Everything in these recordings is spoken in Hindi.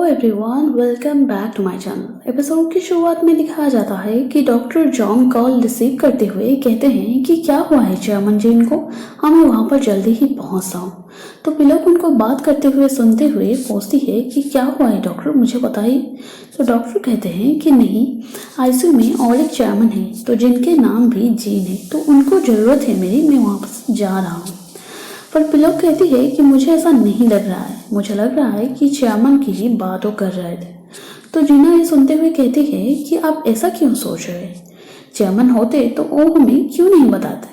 Everyone, welcome back to my channel. Episode की शुरुआत में दिखाया जाता है कि डॉक्टर जॉन कॉल रिसीव करते हुए कहते हैं कि क्या हुआ है चेयरमैन जी इनको, मैं वहाँ पर जल्दी ही पहुँच रहा हूँ। तो पिलक उनको बात करते हुए सुनते हुए पूछती है कि क्या हुआ है डॉक्टर, मुझे बताइए। तो डॉक्टर कहते हैं कि नहीं, आईसीयू में और एक चेयरमैन है तो जिनके नाम भी जीन है, तो उनको ज़रूरत है मेरी, मैं वहाँ पर जा रहा हूँ। पर पिलक कहती है कि मुझे ऐसा नहीं लग रहा है, मुझे लग रहा है कि चेयरमैन की ही बात वो कर रहे थे। तो जीना ये सुनते हुए कहती है कि आप ऐसा क्यों सोच रहे हैं, चेयरमैन होते तो वो हमें क्यों नहीं बताते।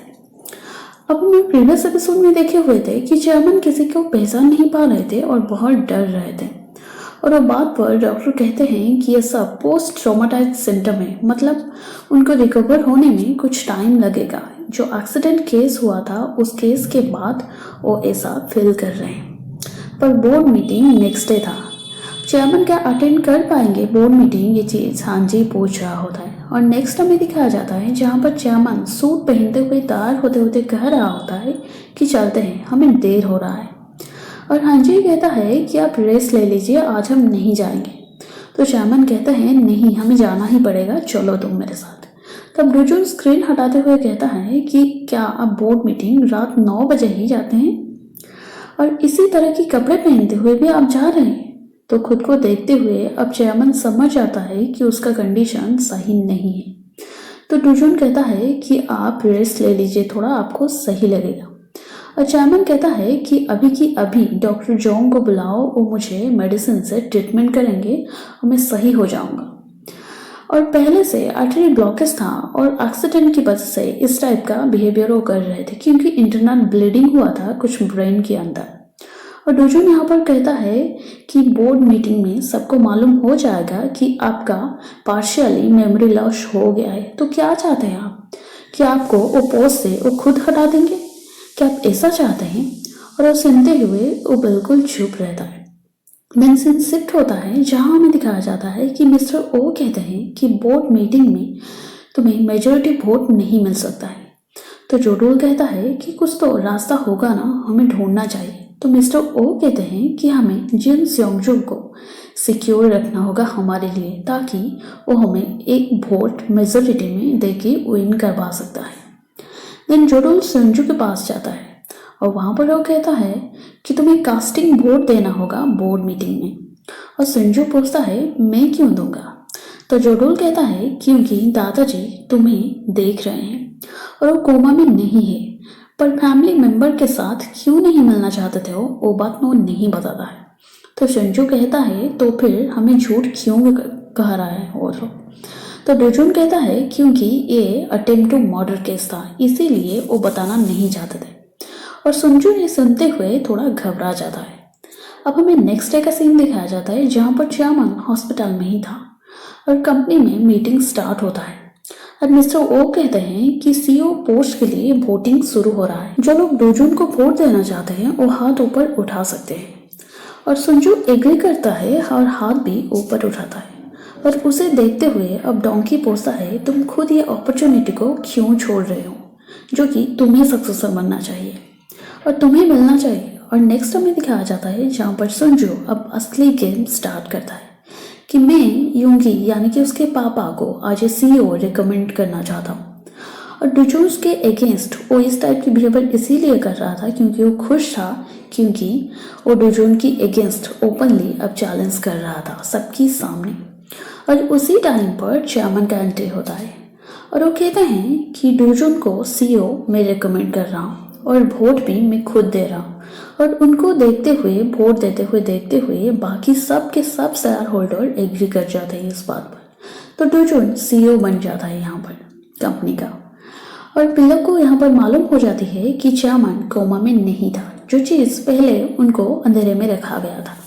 अब हम प्रीवियस एपिसोड में देखे हुए थे कि चेयरमैन किसी को पहचान नहीं पा रहे थे और बहुत डर रहे थे। और वो बात पर डॉक्टर कहते हैं कि ये सब पोस्ट ट्रॉमाटाइज सिम्टम है, मतलब उनको रिकवर होने में कुछ टाइम लगेगा। जो एक्सीडेंट केस हुआ था उस केस के बाद वो ऐसा फील कर रहे हैं। पर बोर्ड मीटिंग नेक्स्ट डे था, चेयरमैन क्या अटेंड कर पाएंगे बोर्ड मीटिंग, ये चीज़ हाँ जी पूछ रहा होता है। और नेक्स्ट हमें दिखाया जाता है जहाँ पर चेयरमैन सूट पहनते हुए तैयार होते होते कह रहा होता है कि चलते हैं, हमें देर हो रहा है। और हाँ जी कहता है कि आप रेस्ट ले लीजिए, आज हम नहीं जाएंगे। तो चेयरमैन कहता है नहीं, हमें जाना ही पड़ेगा, चलो तुम मेरे साथ। तब डोजन स्क्रीन हटाते हुए कहता है कि क्या आप बोर्ड मीटिंग रात 9 बजे ही जाते हैं और इसी तरह के कपड़े पहनते हुए भी आप जा रहे हैं। तो खुद को देखते हुए अब चेयरमैन समझ जाता है कि उसका कंडीशन सही नहीं है। तो डोजन कहता है कि आप रेस्ट ले लीजिए, थोड़ा आपको सही लगेगा। और चेयरमैन कहता है कि अभी की अभी डॉक्टर जोंग को बुलाओ, वो मुझे मेडिसिन से ट्रीटमेंट करेंगे और मैं सही हो जाऊंगा। और पहले से आर्टरी ब्लॉकेज था और एक्सीडेंट की वजह से इस टाइप का बिहेवियर वो कर रहे थे, क्योंकि इंटरनल ब्लीडिंग हुआ था कुछ ब्रेन के अंदर। और डोजन यहाँ पर कहता है कि बोर्ड मीटिंग में सबको मालूम हो जाएगा कि आपका पार्शियली मेमोरी लॉस हो गया है। तो क्या चाहते हैं आप, कि आपको वो पोस्ट से वो खुद हटा देंगे, क्या आप ऐसा चाहते हैं। और वो सुनते हुए वो बिल्कुल चुप रहता है। देन सीन शिफ्ट होता है जहां हमें दिखाया जाता है कि मिस्टर ओ कहते हैं कि बोर्ड मीटिंग में तुम्हें मेजॉरिटी वोट नहीं मिल सकता है। तो जोडोल कहता है कि कुछ तो रास्ता होगा ना, हमें ढूंढना चाहिए। तो मिस्टर ओ कहते हैं कि हमें जिन स्योंगजू को सिक्योर रखना होगा हमारे लिए, ताकि वो हमें एक वोट मेजॉरिटी में देके विन करवा सकता है। देन जोडोल संजू के पास जाता है और वहाँ पर वो कहता है कि तुम्हें कास्टिंग वोट देना होगा बोर्ड मीटिंग में। और संजू पूछता है मैं क्यों दूंगा। तो जोडोल कहता है क्योंकि दादाजी तुम्हें देख रहे हैं और वो कोमा में नहीं है, पर फैमिली मेंबर के साथ क्यों नहीं मिलना चाहते थे वो बात वो नहीं बताता है। तो संजू कहता है तो फिर हमें झूठ क्यों कह रहा है वो तो डोजून कहता है क्योंकि ये अटेम्प्ट टू मर्डर केस था, इसीलिए वो बताना नहीं चाहते थे। और संजू ये सुनते हुए थोड़ा घबरा जाता है। अब हमें नेक्स्ट डे का सीन दिखाया जाता है जहाँ पर चेयरमैन हॉस्पिटल में ही था और कंपनी में मीटिंग स्टार्ट होता है। और मिस्टर ओ कहते हैं कि सीईओ पोस्ट के लिए वोटिंग शुरू हो रहा है, जो लोग डोजून को वोट देना चाहते हैं वो हाथ ऊपर उठा सकते हैं। और संजू एग्री करता है और हाथ भी ऊपर उठाता है। पर उसे देखते हुए अब डोंकी पूछता है तुम खुद ये अपॉर्चुनिटी को क्यों छोड़ रहे हो, जो कि तुम्हें सक्सेसर बनना चाहिए और तुम्हें मिलना चाहिए। और नेक्स्ट हमें दिखाया जाता है जहाँ पर संजू अब असली गेम स्टार्ट करता है कि मैं यूंगी यानी कि उसके पापा को आज सीईओ रिकमेंड करना चाहता हूँ। और डोजून्स के अगेंस्ट वो इस टाइप की बिहेवियर इसीलिए कर रहा था क्योंकि वो खुश था, क्योंकि वो डोजून की अगेंस्ट ओपनली अब चैलेंज कर रहा था सबके सामने। और उसी टाइम पर चेयरमैन का एंट्री होता है और वो कहते हैं कि डोजून को सीईओ मैं रिकमेंड कर रहा हूँ और वोट भी मैं खुद दे रहा हूँ। और उनको देखते हुए वोट देखते हुए बाकी सब के सब शेयर होल्डर एग्री कर जाते हैं इस बात पर। तो डोजून सीईओ बन जाता है यहाँ पर कंपनी का। और पिलक को यहाँ पर मालूम हो जाती है कि चेयरमैन कोमा में नहीं था, जो चीज़ पहले उनको अंधेरे में रखा गया था।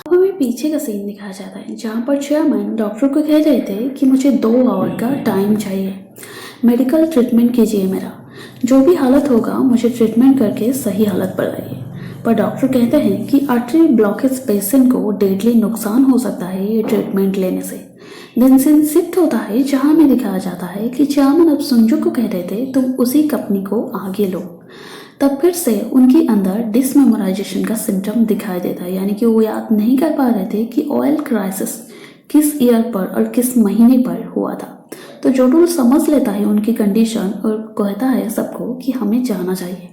अब हमें पीछे का सीन दिखाया जाता है जहाँ पर चेयरमैन डॉक्टर को कह रहे थे कि मुझे 2 आवर का टाइम चाहिए, मेडिकल ट्रीटमेंट कीजिए, मेरा जो भी हालत होगा मुझे ट्रीटमेंट करके सही हालत पर लाइए। पर डॉक्टर कहते हैं कि आर्टरी ब्लॉकेज पेशेंट को डेडली नुकसान हो सकता है ये ट्रीटमेंट लेने से। देन सीन शिफ्ट होता है जहाँ में दिखाया जाता है कि चेयरमैन अब संजू को कह रहे थे तुम उसी कंपनी को आगे लो, तब फिर से उनके अंदर डिसमेमोराइजेशन का सिम्टम दिखाई देता है, यानी कि वो याद नहीं कर पा रहे थे कि ऑयल क्राइसिस किस ईयर पर और किस महीने पर हुआ था। तो जोडुल समझ लेता है उनकी कंडीशन और कहता है सबको कि हमें जाना चाहिए।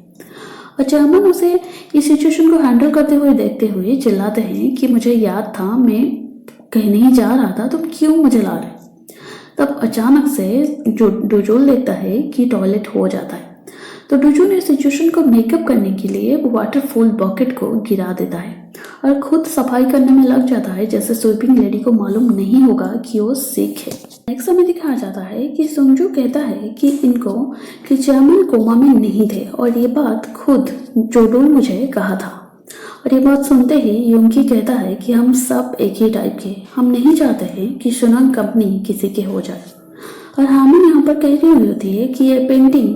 और चेयरमैन उसे इस सिचुएशन को हैंडल करते हुए देखते हुए चिल्लाते हैं कि मुझे याद था, मैं कहीं नहीं जा रहा था, तुम क्यों मुझे ला रहे। तब अचानक से डोजोल देखता है कि टॉयलेट हो जाता है। तो डोजोल इस सिचुएशन को मेकअप करने के लिए वाटरफॉल बकेट को गिरा देता है और खुद सफाई करने में लग जाता है, जैसे स्वीपिंग लेडी को मालूम नहीं होगा कि वो सिक है। नेक्स्ट समय दिखाया जाता है कि सुंजू कहता है कि चेयरमैन कोमा में नहीं थे और ये बात खुद जोडोल मुझे कहा था। और ये बात सुनते ही योंगी कहता है कि हम सब एक ही टाइप के, हम नहीं चाहते हैं कि सुनंग कंपनी किसी के हो जाए। और हामिन यहाँ पर कह रही होती है कि ये पेंटिंग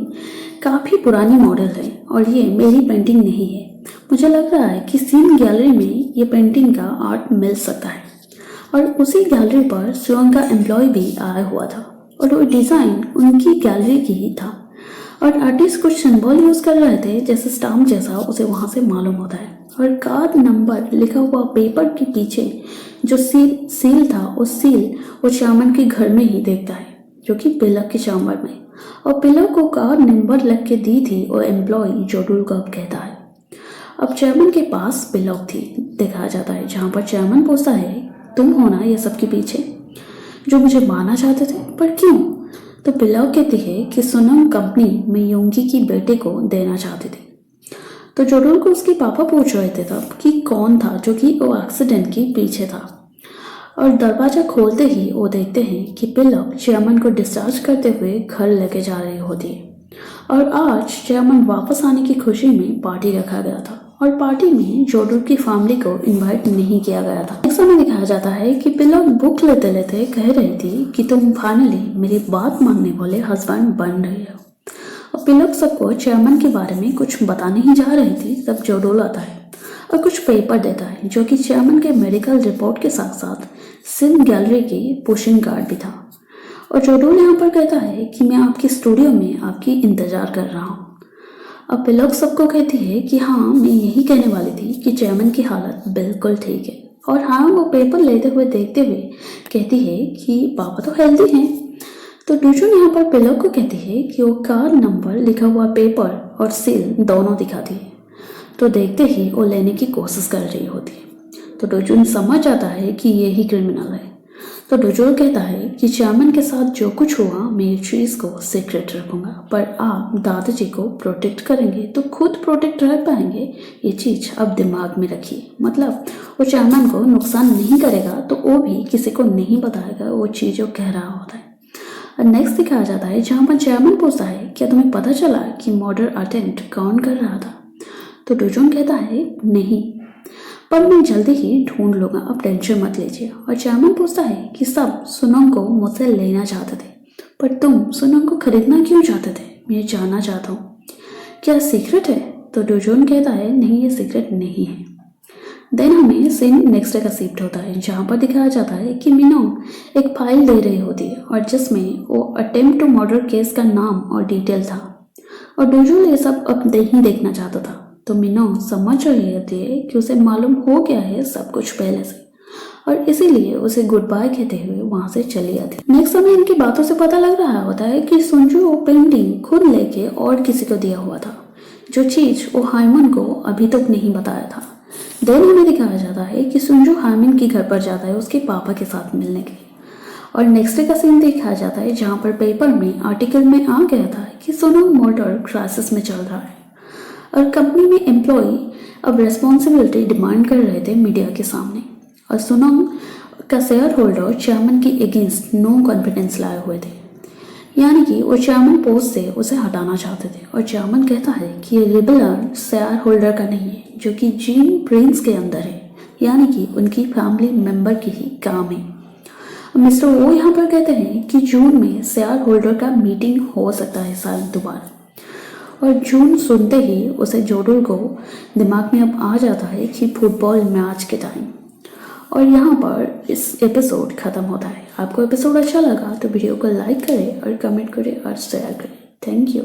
काफ़ी पुरानी मॉडल है और ये मेरी पेंटिंग नहीं है। मुझे लग रहा है कि सीन गैलरी में ये पेंटिंग का आर्ट मिल सकता है। और उसी गैलरी पर सुरंग का एम्प्लॉय भी आया हुआ था और वो डिज़ाइन उनकी गैलरी की ही था। और आर्टिस्ट कुछ सिंबल यूज़ कर रहे थे, जैसे स्टाम्प जैसा, उसे वहाँ से मालूम होता है। और कार्ड नंबर लिखा हुआ पेपर के पीछे जो सील था, उस सील वो चेयरमैन के घर में ही देखता है, जो कि पिलक के चैम्बर में। और पिलक को कार्ड नंबर लिख के दी थी और एम्प्लॉय जोडुल को अब कहता है। अब चेयरमैन के पास पिलक थी दिखाया जाता है, जहाँ पर चेयरमैन पूछता है तुम हो ना ये सब के पीछे, जो मुझे मारना चाहते थे, पर क्यों। तो पिलक कहती है कि सुनम कंपनी में योंगी की बेटे को देना चाहती थी। तो जोडुल को उसके पापा पूछ रहे थे तब कि कौन था जो कि वो एक्सीडेंट के पीछे था। और दरवाज़ा खोलते ही वो देखते हैं कि पिलक चेयरमैन को डिस्चार्ज करते हुए घर लेके जा रही होती है। और आज चेयरमैन वापस आने की खुशी में पार्टी रखा गया था और पार्टी में जोडुल की फैमिली को इनवाइट नहीं किया गया था। एक समय दिखाया जाता है कि पिलक बुक लेते लेते कह रही थी कि तुम फाइनली मेरी बात मानने वाले हस्बैंड बन रही हो। और पिलक सबको चेयरमैन के बारे में कुछ बताने ही जा रही थी, तब जोडुल आता है और कुछ पेपर देता है, जो कि चेयरमैन के मेडिकल रिपोर्ट के साथ साथ सिन गैलरी की पोस्टिंग कार्ड भी था। और जोडुल यहाँ पर कहता है कि मैं आपकी स्टूडियो में आपकी इंतज़ार कर रहा हूँ। अब पिलक सबको कहती है कि हाँ, मैं यही कहने वाली थी कि चेयरमैन की हालत बिल्कुल ठीक है। और हाँ, वो पेपर लेते हुए देखते हुए कहती है कि पापा तो हेल्दी हैं। तो डोजोन यहाँ पर पिलक को कहती है कि वो कार्ड नंबर लिखा हुआ पेपर और सील दोनों दिखाती है। तो देखते ही वो लेने की कोशिश कर रही होती है। तो डोजोन समझ जाता है कि ये ही क्रिमिनल है। तो डोजोल कहता है कि चेयरमैन के साथ जो कुछ हुआ मैं इस चीज़ को सीक्रेट रखूंगा, पर आप दादाजी को प्रोटेक्ट करेंगे तो खुद प्रोटेक्ट रह पाएंगे, ये चीज़ अब दिमाग में रखिए। मतलब वो चेयरमैन को नुकसान नहीं करेगा तो वो भी किसी को नहीं बताएगा वो चीज़ जो कह रहा होता है। और नेक्स्ट दिखाया जाता है जहाँ पर चेयरमैन पूछता है क्या तुम्हें पता चला कि मर्डर अटेम्प्ट कौन कर रहा था। तो डोजोन कहता है नहीं, पर मैं जल्दी ही ढूंढ लूँगा, आप टेंशन मत लीजिए। और चेयरमैन पूछता है कि सब सुनम को मुझसे लेना चाहते थे, पर तुम सुनम को खरीदना क्यों चाहते थे, मैं जानना चाहता हूँ, क्या सीक्रेट है। तो डोजोन कहता है नहीं, ये सीक्रेट नहीं है। देन हमें सीन नेक्स्ट डे का शिफ्ट होता है, जहाँ पर दिखाया जाता है कि मिनोंग एक फाइल दे रही होती है और जिसमें वो अटेम्प्ट टू मर्डर केस का नाम और डिटेल था। और डोजोन ये सब अब नहीं देखना चाहता था। तो मिनोंग समझ रही होती है कि उसे मालूम हो गया है सब कुछ पहले से, और इसीलिए उसे गुड बाय कहते हुए वहाँ से चली आती है। नेक्स्ट समय इनकी बातों से पता लग रहा होता है कि सुंजू वो पेंटिंग खुद लेके और किसी को दिया हुआ था, जो चीज़ वो हाइमन को अभी तक नहीं बताया था। देन हमें दिखाया जाता है कि सुंजू हाइमन के घर पर जाता है उसके पापा के साथ मिलने के लिए। और नेक्स्ट डे का सीन दिखाया जाता है जहाँ पर पेपर में आर्टिकल में आ गया था कि सोनम मर्डर क्राइसिस में चल रहा है और कंपनी में एम्प्लॉय अब रिस्पॉन्सिबिलिटी डिमांड कर रहे थे मीडिया के सामने। और सोनम का शेयर होल्डर चेयरमैन के अगेंस्ट नो कॉन्फिडेंस लाए हुए थे, यानी कि वो चेयरमैन पोस्ट से उसे हटाना चाहते थे। और चेयरमैन कहता है कि ये रिबेलियन शेयर होल्डर का नहीं है, जो कि जीन प्रिंस के अंदर है, यानी कि उनकी फैमिली मेंबर की ही काम है। मिस्टर वो यहाँ पर कहते हैं कि जून में शेयर होल्डर का मीटिंग हो सकता है शायद दोबारा। और जून सुनते ही उसे जोडुल को दिमाग में अब आ जाता है कि फुटबॉल मैच के टाइम। और यहाँ पर इस एपिसोड ख़त्म होता है। आपको एपिसोड अच्छा लगा तो वीडियो को लाइक करें और कमेंट करें और शेयर करें। Thank you.